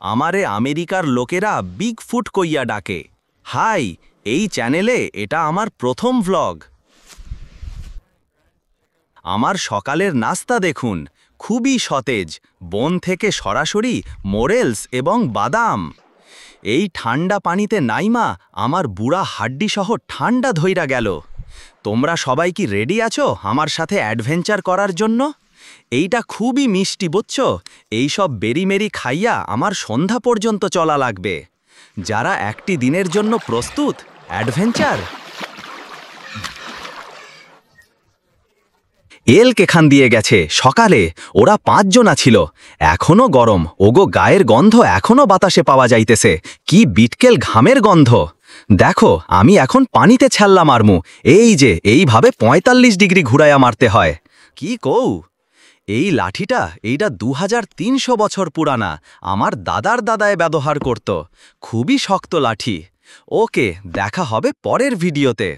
আমারে আমেরিকার লোকেরা বিগ ফুট কইয়া ডাকে। হাই, এই চ্যানেলে এটা আমার প্রথম ভ্লগ। আমার সকালের নাস্তা দেখুন, খুবই সতেজ, বন থেকে সরাসরি মোরেলস এবং বাদাম। এই ঠান্ডা পানিতে নাইমা আমার বুড়া হাড্ডি সহ ঠান্ডা ধইরা গেল। তোমরা সবাই কি রেডি আছো আমার সাথে অ্যাডভেঞ্চার করার জন্য? এইটা খুবই মিষ্টি বুঝছো, এইসব বেরিমেরি খাইয়া আমার সন্ধ্যা পর্যন্ত চলা লাগবে। যারা একটি দিনের জন্য প্রস্তুত, অ্যাডভেঞ্চার। এল কেখান দিয়ে গেছে সকালে, ওরা 5 জনা ছিল, এখনো গরম, ওগো গায়ের গন্ধ এখনো বাতাসে পাওয়া যাইতেছে, কি বিটকেল ঘামের গন্ধ। দেখো আমি এখন পানিতে ছাড়লা মারমু, এই যে এইভাবে 45 ডিগ্রি ঘুরাইয়া মারতে হয়। কি কও? এই লাঠিটা এইটা 2300 বছর পুরানা, আমার দাদার দাদায় ব্যবহার করত, খুবই শক্ত লাঠি। ওকে, দেখা হবে পরের ভিডিওতে।